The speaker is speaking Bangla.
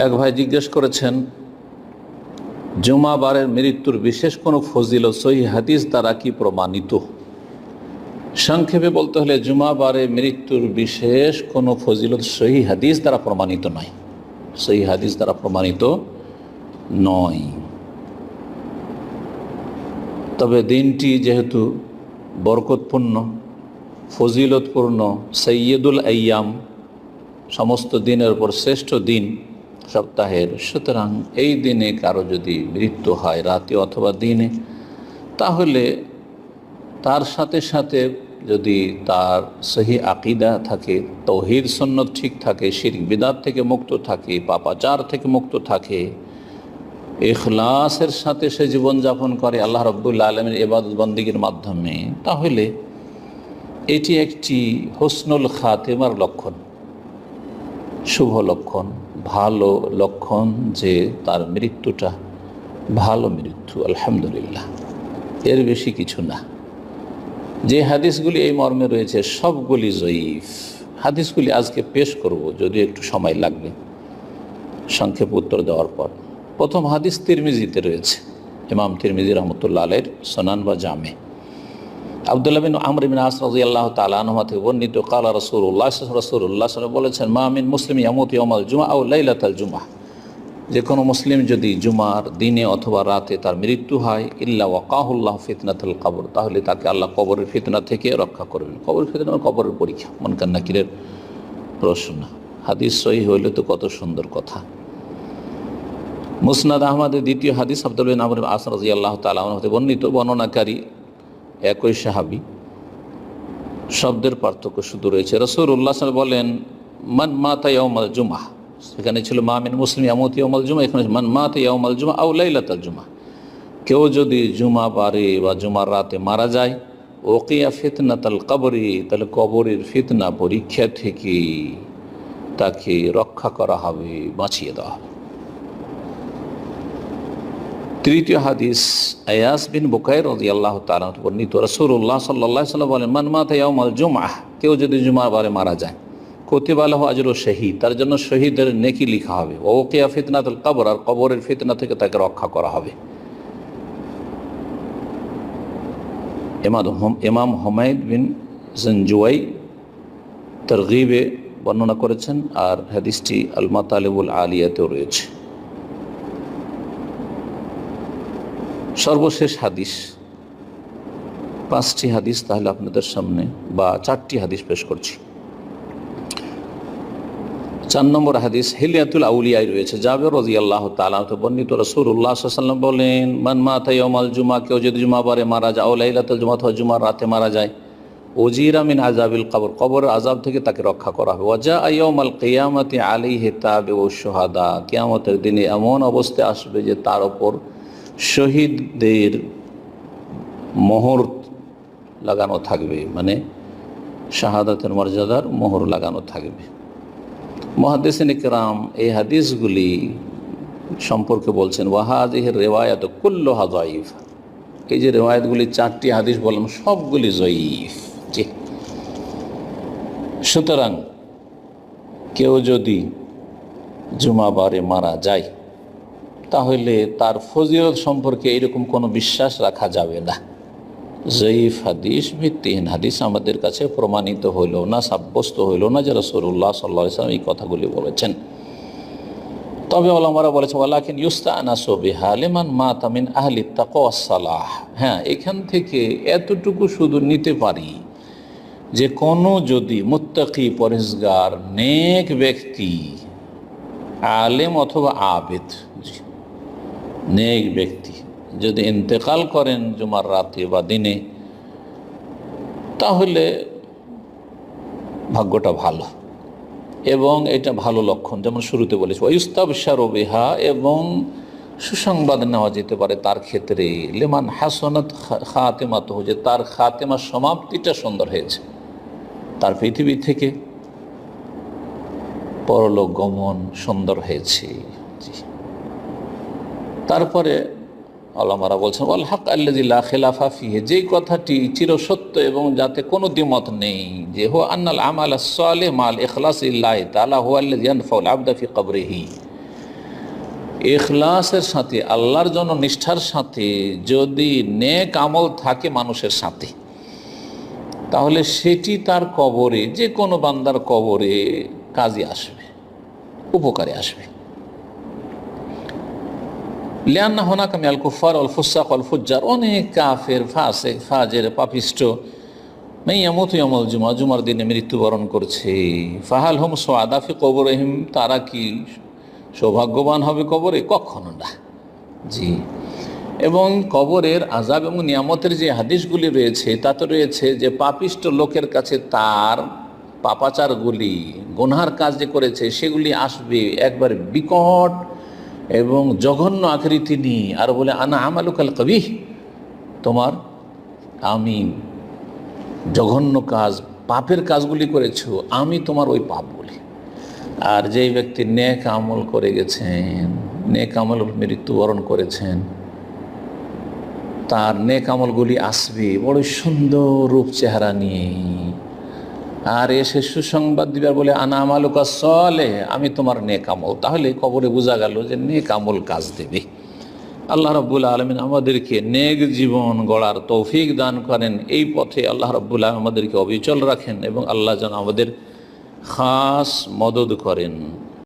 এক ভাই জিজ্ঞেস করেছেন, জুমাবারের মৃত্যুর বিশেষ কোনো ফজিলত সহিহ হাদিস দ্বারা কি প্রমাণিত? সংক্ষেপে বলতে হলে জুমাবারে মৃত্যুর বিশেষ কোনো ফজিলত সহিহ হাদিস দ্বারা প্রমাণিত নয়। সহিহ হাদিস দ্বারা প্রমাণিত নয়। তবে দিনটি যেহেতু বরকতপূর্ণ, ফজিলতপূর্ণ, সৈয়দুল আইয়াম, সমস্ত দিনের উপর শ্রেষ্ঠ দিন সপ্তাহের, সুতরাং এই দিনে কারো যদি মৃত্যু হয় রাতে অথবা দিনে, তাহলে তার সাথে সাথে যদি তার সহি আকিদা থাকে, তৌহিদ সুন্নত ঠিক থাকে, শিরক বিদআত থেকে মুক্ত থাকে, পাপাচার থেকে মুক্ত থাকে, ইখলাসের সাথে সে জীবনযাপন করে আল্লাহ রাব্বুল আলামিনের ইবাদত বন্দেগীর মাধ্যমে, তাহলে এটি একটি হুসনুল খাতেমার লক্ষণ, শুভ লক্ষণ, ভালো লক্ষণ যে তার মৃত্যুটা ভালো মৃত্যু, আলহামদুলিল্লাহ। এর বেশি কিছু না। যে হাদিসগুলি এই মর্মে রয়েছে সবগুলি জয়ীফ। হাদিসগুলি আজকে পেশ করব, যদিও একটু সময় লাগবে সংক্ষেপ উত্তর দেওয়ার পর। প্রথম হাদিস তিরমিজিতে রয়েছে, ইমাম তিরমিজি রহমতুল্লাহ আলাইহির সুনান বা জামে। আব্দুল্লাহ বিন আমর বিন আস রাদিয়াল্লাহু তাআলা আনহু থেকে বর্ণিত, ক্বালা রাসূলুল্লাহ সাল্লাল্লাহু আলাইহি বলেছেন, মা মিন মুসলিম ইয়ামুতু ইয়াওমাল জুমআ আও লাইলাতাল জুমআ, যে কোনো মুসলিম যদি জুমার দিনে অথবা রাতে তার মৃত্যু হয়, ইল্লা ওয়াকাহুল্লাহু ফিতনাতুল কবর, তাহলে তাকে আল্লাহ কবরের ফিতনা থেকে রক্ষা করবেন। কবরের ফিতনা মানে কবরের পরীক্ষা, মুনকার নাকিরের প্রশ্ন। হাদিস সহিহ হইলে তো কত সুন্দর কথা। মুসনাদ আহমদের দ্বিতীয় হাদিস, আব্দুল্লাহ বিন আমর বিন আস রাদিয়াল্লাহু তাআলা আনহু থেকে বর্ণিত, বর্ণনাকারী একই সাহাবী, শব্দের পার্থক্য শুধু রয়েছে। রাসূলুল্লাহ সাল্লাল্লাহু আলাইহি বলেন, মান মাতা ইয়াউমাল জুমআহ, সেখানে ছিল মা মিন মুসলিম ইয়ামুতু ইয়াউমাল জুমআ, এখানে মান মাতা ইয়াউমাল জুমআ আও লাইলাতাল জুমআ, কেউ যদি জুমা বারে বা জুমার রাতে মারা যায়, ওকিয়া ফিতনাতাল কবরি, তাহলে কবরের ফিতনা পরীক্ষা থেকে তাকে রক্ষা করা হবে, বাঁচিয়ে দেওয়া হবে। তৃতীয় হাদিস, আয়াস বিন বুকাইর রাদিয়াল্লাহু তাআলা বর্ণিত, রাসূলুল্লাহ সাল্লাল্লাহু আলাইহি ওয়াসাল্লাম বলেন, মান মাতা ইয়াউমাল জুমআহ, কেউ যদি জুমার বারে মারা যায়, কুতিবা লাহু আজরু শহীদ, তার জন্য শহীদের নেকি লিখা হবে। ওকিয়া ফিতনাতুল কবর, আর কবরের ফিতনা থেকে তাকে রক্ষা করা হবে। ইমাম হুমায়দ বিন জনজুয়াই তারগীবে বর্ণনা করেছেন, আর হাদিসটি আল মাতালিবুল আলিয়াতেও রয়েছে। সর্বশেষ হাদিস, 5টি হাদিস তাহলে আপনাদের সামনে, বা 4টি হাদিস পেশ করছি। 4 নম্বর হাদিস হিলিয়াতুল আউলিয়ায় রয়েছে, জাবের রাদিয়াল্লাহু তাআলা থেকে বর্ণিত, রাসূলুল্লাহ সাল্লাল্লাহু আলাইহি ওয়াসাল্লাম বলেন, মান মাতা ইয়াউমাল জুমআ, কেউ যদি জুমাবারে মারা যায়, ও লাইলাতুল জুমআ, অথবা জুমার রাতে মারা যায়, উজিরা মিন আযাবিল কবর, কবরের আযাব থেকে তাকে রক্ষা করা হবে। ওয়া জা ইয়াউমাল কিয়ামাতি আলাইহি তাবিউশ শুহাদা, কিয়ামতের দিনে এমন অবস্থা আসবে যে তার উপর শহীদদের মোহর লাগানো থাকবে, মানে শাহাদাতের মর্যাদার মোহর লাগানো থাকবে। মুহাদ্দিসিন ইকরাম এই হাদিসগুলি সম্পর্কে বলছেন, ওয়াহাদিহি রিওয়ায়াত কুল্লুহা যায়িফ, এই যে রিওয়ায়াতগুলি 4টি হাদিস বললাম সবগুলি যায়িফ। জি, সুতরাং কেউ যদি জুমাবারে মারা যায়, তাহলে তার ফজিলত সম্পর্কে এইরকম কোনো বিশ্বাস রাখা যাবে না। জয়ীফ হাদিস, ভিত্তিহীন হাদিস আমাদের কাছে প্রমাণিত হইল না, সাব্যস্ত হইল না যে রাসূলুল্লাহ সাল্লাল্লাহু আলাইহি ওয়াসাল্লাম এই কথাগুলি বলেছেন। তবে ওলামারা বলেছে, ওয়ালাকিন ইউস্তানাসু বিহা লিমান মাতা মিন আহলি তাকওয়া ওয়াস সালাহ। হ্যাঁ, এখান থেকে এতটুকু শুধু নিতে পারি যে কোনো যদি মুত্তাকি, পরহেজগার, নেক ব্যক্তি, আলেম অথবা আবেদ, নেক ব্যক্তি যদি ইন্তেকাল করেন জুমার রাতে বা দিনে, তাহলে ভাগ্যটা ভালো এবং এটা ভালো লক্ষণ। যেমন শুরুতে বলেছি, ওয়ায়ুস্তাবশারু বিহা, এবং সুসংবাদ নেওয়া যেতে পারে তার ক্ষেত্রে, লিমান হাসানাত খাতিমাতুহু, যে তার খাতেমার সমাপ্তিটা সুন্দর হয়েছে, তার পৃথিবী থেকে পরলোক গমন সুন্দর হয়েছে। তারপরে আলেমরা বলছেন, ওয়াল হক আল্লাযী লা খিলাফা ফিহি, যেই কথাটি চিরসত্য এবং যাতে কোনো দ্বিমত নেই, যে হুয়া আন্নাল আমাল আস-সালিহ মাল ইখলাস লিল্লাহি তাআলা হুয়া আল্লাযী ইয়ানফাউল আবদা ফি কবরিহি, ইখলাসের সাথে, আল্লাহর জন্য নিষ্ঠার সাথে যদি নেক আমল থাকে মানুষের সাথে, তাহলে সেটি তার কবরে, যে কোনো বান্দার কবরে কাজে আসবে, উপকারে আসবে। লিআন্না হুনাকা মিনাল কুফার ওয়াল ফুসাক ওয়াল ফুজ্জার, অনেক কাফের, ফাসিক, ফাজের, পাপিষ্ট মাইয়ামুতু ইয়াউমাল জুমআ, জুমার দিনে মৃত্যুবরণ করছে। ফাহাল হুম সুআদা ফি কবরিহিম, তারা কি সৌভাগ্যবান হবে কবরে? কখনো না। জি। এবং কবরের আযাব এবং নিয়ামতের যে হাদিসগুলি রয়েছে তাতে রয়েছে যে পাপিষ্ট লোকের কাছে তার পাপাচারগুলি, গুনহার কাজ যে করেছে সেগুলি আসবে একবার বিকট এবং জঘন্য আকৃতি নিয়ে, আর বলে আনা আমালুকাল কবিহ, তোমার, আমি জঘন্য কাজ, পাপের কাজগুলি করেছো, আমি তোমার ওই পাপ বলি। আর যেই ব্যক্তি নেক আমল করে গেছেন, নেক আমল মৃত্যুবরণ করেছেন, তার নেক আমলগুলি আসবে বড় সুন্দর রূপ চেহারা নিয়ে, আর এসে সুসংবাদ দিবার বলে আনা আমালুকা সলেহ, আমি তোমার নেক আমল। তাহলে কবরে বোঝা গেল যে নেক আমল কাজ দেবে। আল্লাহ রাব্বুল আলামিন আমাদেরকে নেক জীবন গড়ার তৌফিক দান করেন। এই পথে আল্লাহ রাব্বুল আলামিন আমাদেরকে অবিচল রাখেন এবং আল্লাহ যেন আমাদের খাস মদদ করেন।